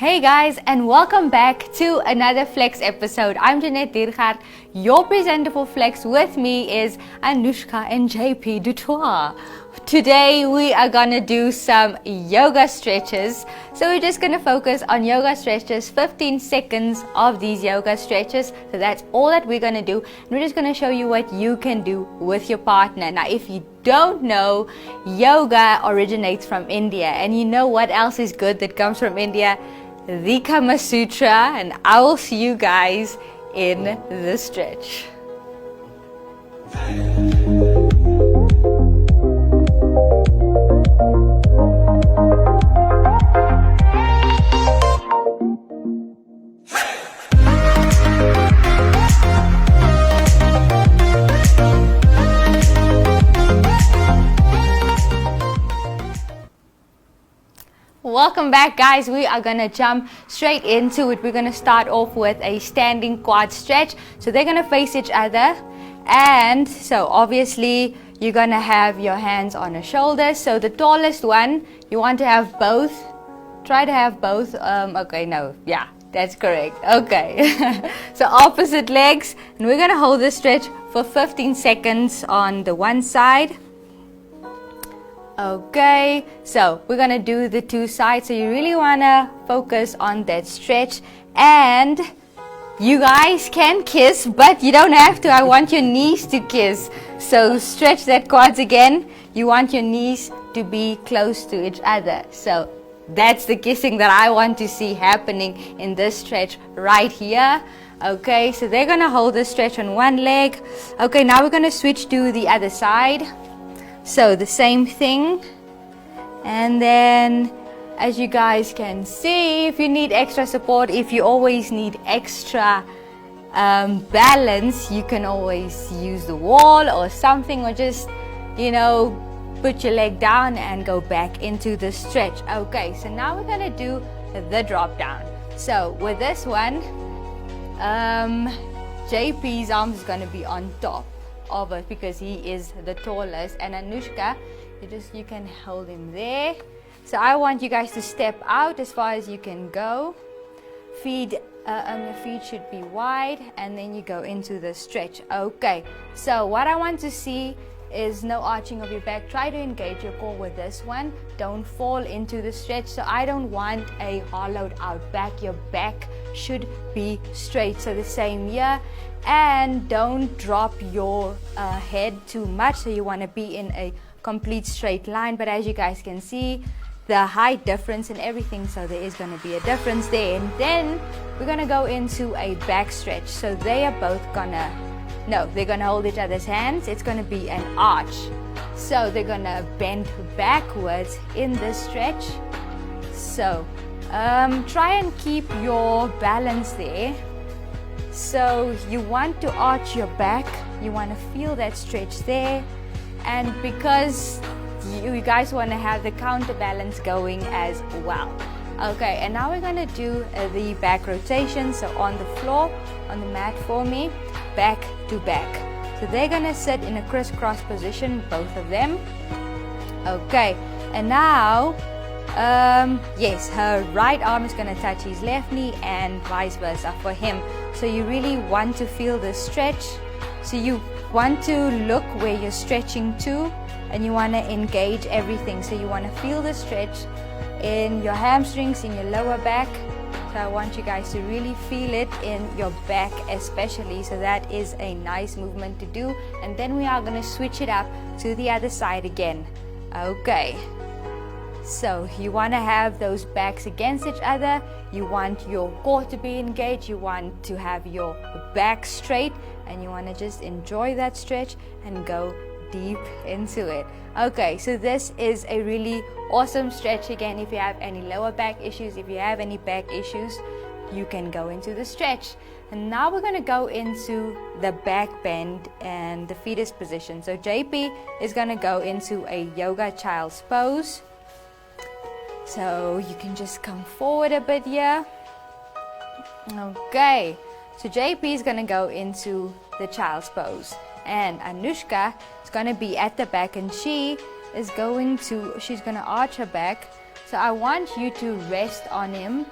Hey guys, and welcome back to another Flex episode. I'm Jeanette Diergaard, your presenter for Flex. With me is Anoesga and JP Du Toit. Today we are gonna do some yoga stretches. So we're just gonna focus on yoga stretches, 15 seconds of these yoga stretches. So that's all that we're gonna do. And we're just gonna show you what you can do with your partner. Now, if you don't know, yoga originates from India, and you know what else is good that comes from India? The Kama Sutra, and I will see you guys in the stretch. Welcome back, guys. We are gonna jump straight into it. We're gonna start off with a standing quad stretch. So they're gonna face each other, and so obviously you're gonna have your hands on the shoulders. So the tallest one, you want to have both. Try to have both. That's correct. Okay. So opposite legs, and we're gonna hold this stretch for 15 seconds on the one side. Okay, so we're gonna do the two sides, so you really wanna focus on that stretch, and you guys can kiss, but you don't have to. I want your knees to kiss. So stretch that quads again. You want your knees to be close to each other. So that's the kissing that I want to see happening in this stretch right here. Okay, so they're gonna hold the stretch on one leg. Okay, now we're gonna switch to the other side. So the same thing, and then as you guys can see, if you need extra support, if you always need extra balance, you can always use the wall or something, or just, put your leg down and go back into the stretch. Okay, so now we're gonna do the drop down. So with this one, JP's arms is gonna be on top of it because he is the tallest, and Anoesga, you can hold him there. So I want you guys to step out as far as you can go. Your feet should be wide, and then you go into the stretch. Okay, so what I want to see is no arching of your back. Try to engage your core with this one. Don't fall into the stretch. So I don't want a hollowed out back. Your back should be straight. So the same here. And don't drop your head too much. So you want to be in a complete straight line. But as you guys can see, the height difference and everything, so there is going to be a difference there. And then we're going to go into a back stretch. So they are both they're gonna hold each other's hands. It's gonna be an arch. So they're gonna bend backwards in this stretch. So try and keep your balance there. So you want to arch your back. You want to feel that stretch there. And because you guys want to have the counterbalance going as well. Okay, and now we're gonna do the back rotation. So on the floor, on the mat for me, back to back. So they're gonna sit in a crisscross position, both of them. Okay, and now, yes, her right arm is gonna touch his left knee, and vice versa for him. So you really want to feel the stretch. So you want to look where you're stretching to, and you want to engage everything. So you want to feel the stretch in your hamstrings, in your lower back. So I want you guys to really feel it in your back especially. So that is a nice movement to do. And then we are going to switch it up to the other side again. Okay. So you want to have those backs against each other. You want your core to be engaged. You want to have your back straight. And you want to just enjoy that stretch and go deep into it. Okay, so this is a really awesome stretch. Again, if you have any lower back issues, if you have any back issues, you can go into the stretch. And now we're going to go into the back bend and the fetus position. So JP is going to go into a yoga child's pose. So you can just come forward a bit here. Okay, so JP is going to go into the child's pose, and Anoesga is going to be at the back, and she's going to arch her back. So I want you to rest on him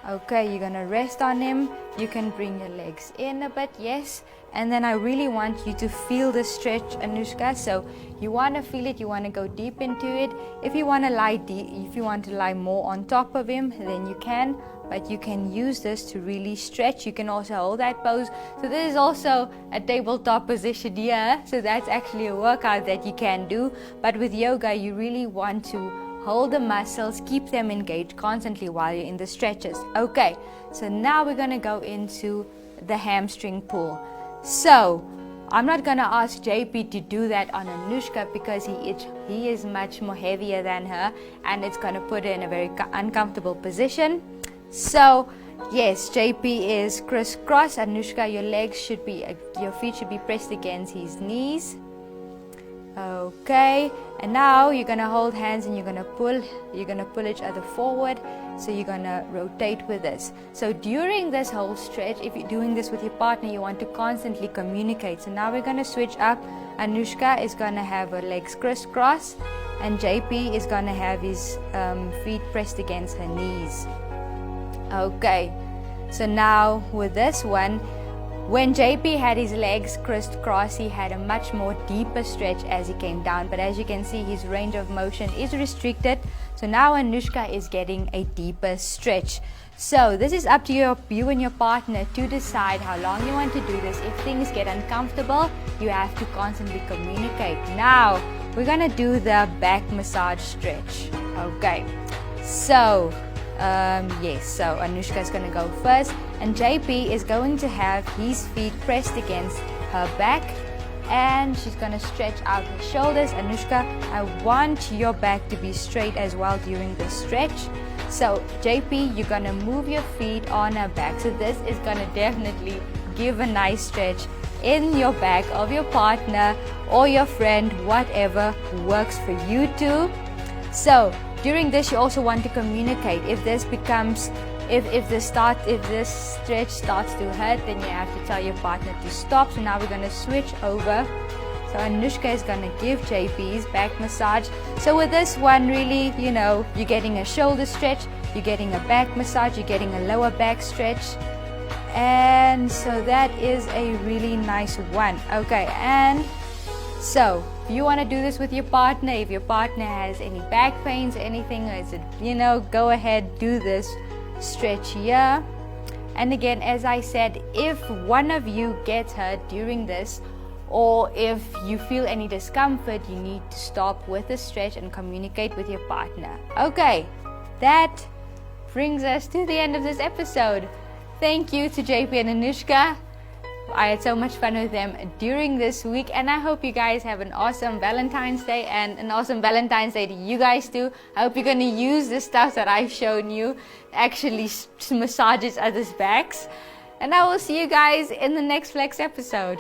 Okay, you're gonna rest on him. You can bring your legs in a bit, yes. And then I really want you to feel the stretch, Anoesga. So you want to feel it, you want to go deep into it. If you want to lie deep, if you want to lie more on top of him, then you can. But you can use this to really stretch. You can also hold that pose. So this is also a tabletop position here. So that's actually a workout that you can do. But with yoga, you really want to hold the muscles, keep them engaged constantly while you're in the stretches. Okay, so now we're going to go into the hamstring pull. So I'm not going to ask JP to do that on Anoesga because he is much more heavier than her, and it's going to put her in a very uncomfortable position. So yes, JP is crisscross. Anoesga, your feet should be pressed against his knees. Okay, and now you're gonna hold hands and you're gonna pull each other forward. So you're gonna rotate with this. So during this whole stretch, if you're doing this with your partner, you want to constantly communicate. So now we're gonna switch up. Anoesga is gonna have her legs crisscross, and JP is gonna have his feet pressed against her knees. Okay, so now with this one, when JP had his legs crisscross, he had a much more deeper stretch as he came down. But as you can see, his range of motion is restricted. So now Anoesga is getting a deeper stretch. So this is up to you and your partner to decide how long you want to do this. If things get uncomfortable, you have to constantly communicate. Now, we're going to do the back massage stretch. Okay, so yes, so Anoesga is going to go first, and JP is going to have his feet pressed against her back, and she's going to stretch out her shoulders. Anoesga, I want your back to be straight as well during the stretch. So JP, you're going to move your feet on her back. So this is going to definitely give a nice stretch in your back of your partner or your friend, whatever works for you two. So during this, you also want to communicate. If this stretch starts to hurt, then you have to tell your partner to stop. So now we're going to switch over. So Anoesga is going to give JP his back massage. So with this one, really, you're getting a shoulder stretch, you're getting a back massage, you're getting a lower back stretch. And so that is a really nice one. Okay, and so if you want to do this with your partner, if your partner has any back pains, anything, go ahead, do this stretch here. And again, as I said, if one of you gets hurt during this, or if you feel any discomfort, you need to stop with the stretch and communicate with your partner. Okay, that brings us to the end of this episode. Thank you to JP and Anoesga. I had so much fun with them during this week, and I hope you guys have an awesome Valentine's Day, and an awesome Valentine's Day to you guys too. I hope you're going to use the stuff that I've shown you, actually massages others' backs. And I will see you guys in the next Flex episode.